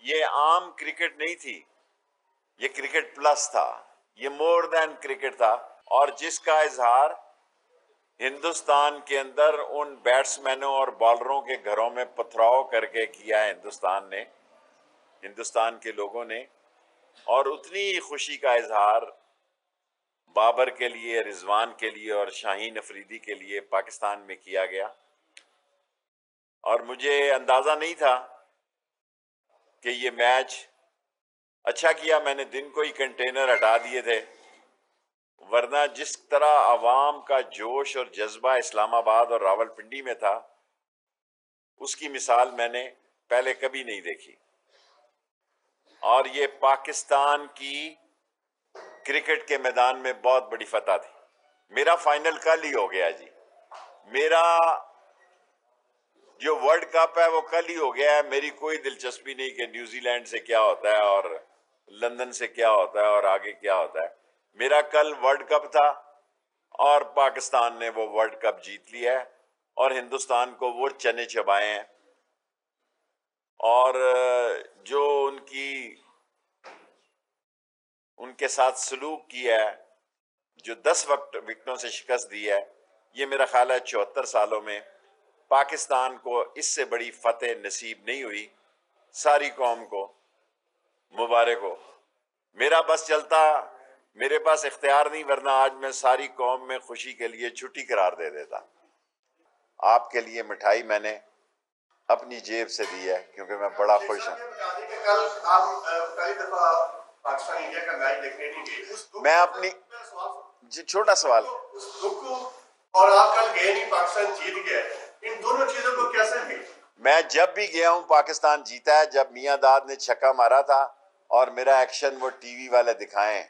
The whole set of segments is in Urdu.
یہ عام کرکٹ نہیں تھی، یہ کرکٹ پلس تھا، یہ مور دین کرکٹ تھا، اور جس کا اظہار ہندوستان کے اندر ان بیٹسمینوں اور بالروں کے گھروں میں پتھراؤ کر کے کیا ہے ہندوستان کے لوگوں نے، اور اتنی ہی خوشی کا اظہار بابر کے لیے، رضوان کے لیے اور شاہین افریدی کے لیے پاکستان میں کیا گیا۔ اور مجھے اندازہ نہیں تھا کہ یہ میچ، اچھا کیا میں نے دن کو ہی کنٹینر ہٹا دیے تھے، ورنہ جس طرح عوام کا جوش اور جذبہ اسلام آباد اور راول پنڈی میں تھا، اس کی مثال میں نے پہلے کبھی نہیں دیکھی۔ اور یہ پاکستان کی کرکٹ کے میدان میں بہت بڑی فتح تھی۔ میرا فائنل کل ہی ہو گیا جی، میرا جو ورلڈ کپ ہے وہ کل ہی ہو گیا ہے۔ میری کوئی دلچسپی نہیں کہ نیوزی لینڈ سے کیا ہوتا ہے اور لندن سے کیا ہوتا ہے اور آگے کیا ہوتا ہے۔ میرا کل ورلڈ کپ تھا اور پاکستان نے وہ ورلڈ کپ جیت لیا ہے اور ہندوستان کو وہ چنے چبائے ہیں، اور جو ان کے ساتھ سلوک کیا ہے، جو 10 وکٹوں سے شکست دی ہے، یہ میرا خیال ہے 74 سالوں میں پاکستان کو اس سے بڑی فتح نصیب نہیں ہوئی۔ ساری قوم کو مبارک ہو۔ میرا بس چلتا، میرے پاس اختیار نہیں، ورنہ آج میں ساری قوم میں خوشی کے لیے چھٹی قرار دے دیتا۔ آپ کے لیے مٹھائی میں نے اپنی جیب سے دی ہے کیونکہ میں بڑا خوش ہوں۔ میں اپنی چھوٹا سوال، اور آپ کل گئے نہیں، پاکستان جیت گیا، ان دونوں چیزوں کو کیسے بھی؟ میں جب بھی گیا ہوں پاکستان جیتا ہے۔ جب میاں داد نے چھکا مارا تھا اور میرا ایکشن وہ ٹی وی والے دکھائیں،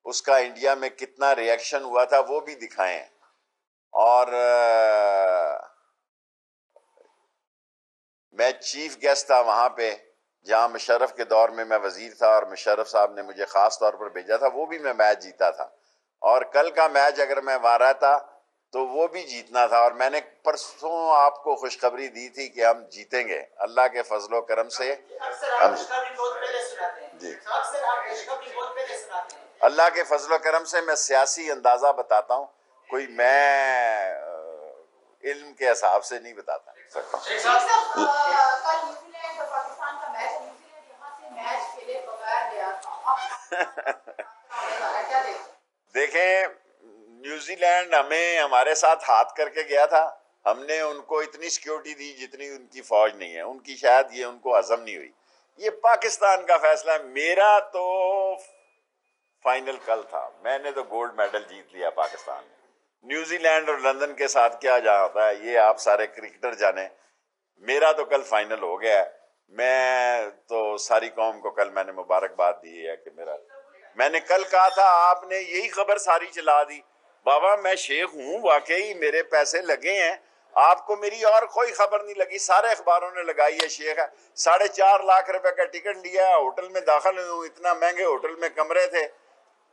اس کا انڈیا میں کتنا ری ایکشن ہوا تھا وہ بھی دکھائیں۔ اور میں چیف گیسٹ تھا وہاں پہ جہاں مشرف کے دور میں وزیر تھا، اور مشرف صاحب نے مجھے خاص طور پر بھیجا تھا، وہ بھی میں میچ جیتا تھا۔ اور کل کا میچ اگر میں وہاں رہتا تو وہ بھی جیتنا تھا، اور میں نے پرسوں آپ کو خوشخبری دی تھی کہ ہم جیتیں گے اللہ کے فضل و کرم سے۔ جی، اللہ کے فضل و کرم سے میں سیاسی اندازہ بتاتا ہوں، کوئی میں علم کے حساب سے نہیں بتاتا۔ دیکھیں، نیوزی لینڈ ہمارے ساتھ ہاتھ کر کے گیا تھا، ہم نے ان کو اتنی سیکیورٹی دی جتنی ان کی فوج نہیں ہے، ان کی شاید یہ ان کو ہضم نہیں ہوئی۔ یہ پاکستان کا فیصلہ ہے، میرا تو فائنل کل تھا، میں نے تو گولڈ میڈل جیت لیا پاکستان میں۔ نیوزی لینڈ اور لندن کے ساتھ کیا جاتا ہے یہ آپ سارے کرکٹر جانے، میرا تو کل فائنل ہو گیا ہے۔ میں تو ساری قوم کو کل میں نے مبارکباد دی ہے کہ میں نے کل کہا تھا، آپ نے یہی خبر ساری چلا دی، بابا میں شیخ ہوں، واقعی میرے پیسے لگے ہیں، آپ کو میری اور کوئی خبر نہیں لگی، سارے اخباروں نے لگائی ہے شیخ ہے۔ 4.5 لاکھ روپے کا ٹکٹ لیا ہے، ہوٹل میں داخل ہوں، اتنا مہنگے ہوٹل میں کمرے تھے،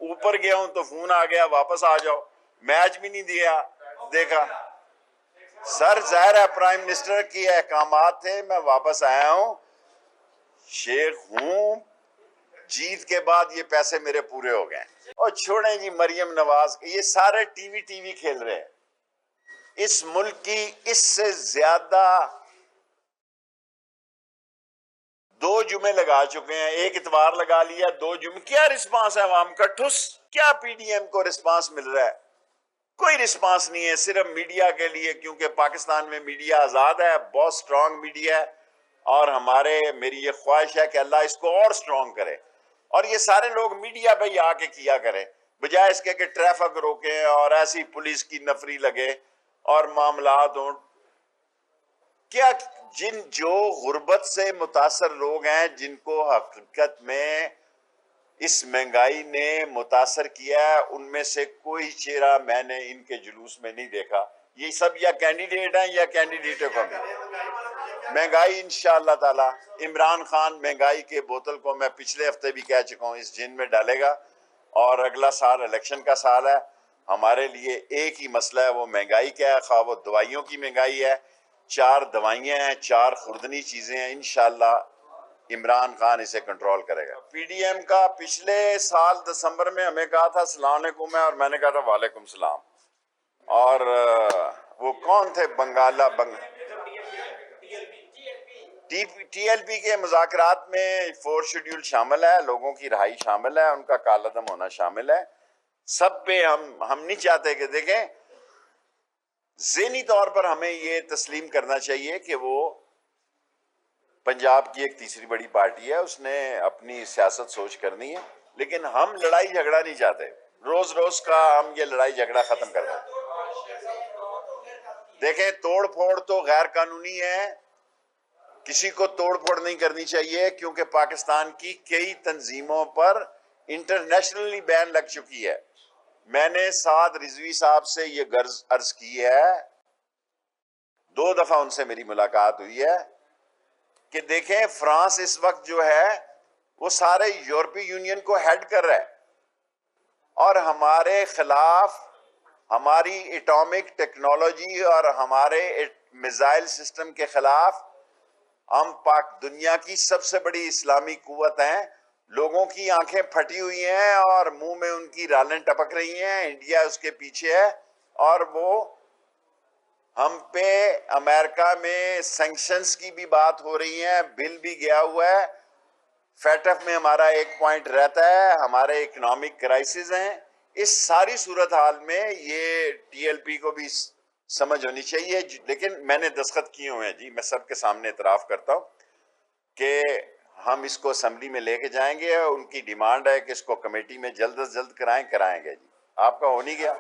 اوپر گیا ہوں تو فون آ گیا واپس آ جاؤ، میچ بھی نہیں دیکھا۔ سر ظاہر ہے پرائم منسٹر کی احکامات تھے، میں واپس آیا ہوں، شیخ ہوں، جیت کے بعد یہ پیسے میرے پورے ہو گئے۔ اور چھوڑیں جی مریم نواز، یہ سارے ٹی وی کھیل رہے ہیں۔ اس ملک کی اس سے زیادہ 2 جمعے لگا چکے ہیں، ایک اتوار لگا لیا، 2 جمعے، کیا رسپانس ہے عوام کا؟ ٹھس، کیا پی ڈی ایم کو رسپانس مل رہا ہے؟ کوئی رسپانس نہیں ہے، صرف میڈیا کے لیے، کیونکہ پاکستان میں میڈیا آزاد ہے، بہت سٹرونگ میڈیا ہے، اور میری یہ خواہش ہے کہ اللہ اس کو اور سٹرونگ کرے، اور یہ سارے لوگ میڈیا پہ ہی آ کے کیا کریں، بجائے اس کے کہ ٹریفک روکیں اور ایسی پولیس کی نفری لگے اور معاملات ہوں۔ کیا جو غربت سے متاثر لوگ ہیں، جن کو حقیقت میں اس مہنگائی نے متاثر کیا ہے، ان میں سے کوئی چہرہ میں نے ان کے جلوس میں نہیں دیکھا۔ یہ سب یا کینڈیڈیٹ ہیں یا کینڈیڈیٹوں کو بھی مہنگائی انشاءاللہ تعالی، عمران خان مہنگائی کے بوتل کو میں پچھلے ہفتے بھی کہہ چکا ہوں اس جن میں ڈالے گا، اور اگلا سال الیکشن کا سال ہے، ہمارے لیے ایک ہی مسئلہ ہے، وہ مہنگائی کیا ہے، خواہ وہ دوائیوں کی مہنگائی ہے، 4 دوائیاں ہیں، 4 خوردنی چیزیں ہیں، انشاءاللہ عمران خان اسے کنٹرول کرے گا۔ پی ڈی ایم کا پچھلے سال دسمبر میں ہمیں کہا تھا السلام علیکم ہے، اور میں نے کہا تھا وعلیکم السلام، اور وہ کون تھے ٹی ایل پی کے مذاکرات میں 4 شیڈول شامل ہے، لوگوں کی رہائی شامل ہے، ان کا کالعدم ہونا شامل ہے، سب پہ ہم نہیں چاہتے کہ دیکھیں ذہنی طور پر ہمیں یہ تسلیم کرنا چاہیے کہ وہ پنجاب کی ایک تیسری بڑی پارٹی ہے، اس نے اپنی سیاست سوچ کرنی ہے، لیکن ہم لڑائی جھگڑا نہیں چاہتے، روز روز کا ہم یہ لڑائی جھگڑا ختم کرنا ہے۔ دیکھیں توڑ پھوڑ تو غیر قانونی ہے، کسی کو توڑ پھوڑ نہیں کرنی چاہیے، کیونکہ پاکستان کی کئی تنظیموں پر انٹرنیشنلی بین لگ چکی ہے۔ میں نے سعد رضوی صاحب سے یہ غرض عرض کی ہے، 2 دفعہ ان سے میری ملاقات ہوئی ہے، کہ دیکھیں فرانس اس وقت جو ہے وہ سارے یورپی یونین کو ہیڈ کر رہا ہے، اور ہمارے خلاف ہماری ایٹامک ٹیکنالوجی اور ہمارے میزائل سسٹم کے خلاف ہم دنیا کی سب سے بڑی اسلامی قوت ہیں، لوگوں کی آنکھیں پھٹی ہوئی ہیں اور منہ میں ان کی رالیں ٹپک رہی ہیں، انڈیا اس کے پیچھے ہے، اور وہ ہم پہ امریکہ میں سینکشنز کی بھی بات ہو رہی ہے، بل بھی گیا ہوا ہے، فیٹ ایف میں ہمارا 1 پوائنٹ رہتا ہے، ہمارے اکنامک کرائسس ہیں۔ اس ساری صورتحال میں یہ ٹی ایل پی کو بھی سمجھ ہونی چاہیے، لیکن میں نے دستخط کیے ہوئے ہیں جی، میں سب کے سامنے اعتراف کرتا ہوں کہ ہم اس کو اسمبلی میں لے کے جائیں گے، ان کی ڈیمانڈ ہے کہ اس کو کمیٹی میں جلد از جلد کرائیں گے جی۔ آپ کا ہو نہیں گیا؟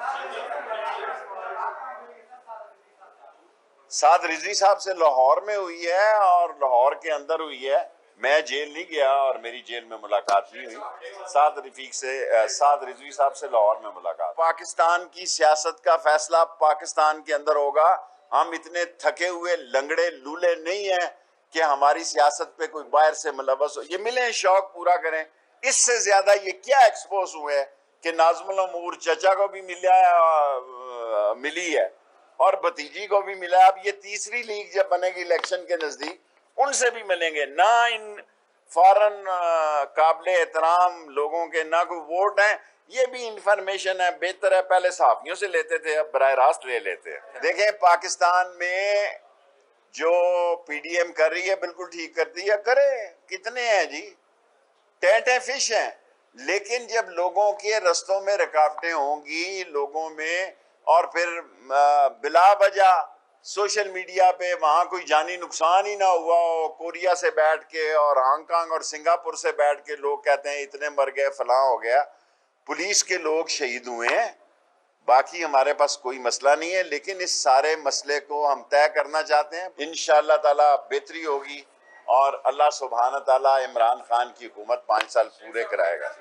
سعد رضوی صاحب سے لاہور میں ہوئی ہے، اور لاہور کے اندر ہوئی ہے، میں جیل نہیں گیا اور میری جیل میں ملاقات نہیں ہوئی، سعد رضوی صاحب سے لاہور میں ملاقات۔ پاکستان کی سیاست کا فیصلہ پاکستان کے اندر ہوگا، ہم اتنے تھکے ہوئے لنگڑے لولے نہیں ہیں کہ ہماری سیاست پہ کوئی باہر سے ملوث ہو، یہ ملیں شوق پورا کریں۔ اس سے زیادہ یہ کیا ایکسپوز ہوئے کہ ناظم الامور چچا کو بھی ملی ہے اور بھتیجی کو بھی ملا، اب یہ تیسری لیگ جب بنے گی الیکشن کے نزدیک ان سے بھی ملیں گے، نہ ان فارن قابل احترام لوگوں کے نہ کوئی ووٹ ہیں، یہ بھی انفارمیشن ہے، بہتر ہے پہلے صحافیوں سے لیتے تھے، اب براہ راست لے لیتے ہیں۔ دیکھیں پاکستان میں جو پی ڈی ایم کر رہی ہے بالکل ٹھیک کرتی ہے، کرے، کتنے ہیں جی، ٹینٹیں فش ہیں، لیکن جب لوگوں کے رستوں میں رکاوٹیں ہوں گی، لوگوں میں، اور پھر بلا وجہ سوشل میڈیا پہ وہاں کوئی جانی نقصان ہی نہ ہوا ہو، کوریا سے بیٹھ کے اور ہانگ کانگ اور سنگاپور سے بیٹھ کے لوگ کہتے ہیں اتنے مر گئے فلاں ہو گیا، پولیس کے لوگ شہید ہوئے ہیں، باقی ہمارے پاس کوئی مسئلہ نہیں ہے، لیکن اس سارے مسئلے کو ہم طے کرنا چاہتے ہیں، انشاءاللہ تعالی بہتری ہوگی، اور اللہ سبحانہ تعالی عمران خان کی حکومت 5 سال پورے کرائے گا۔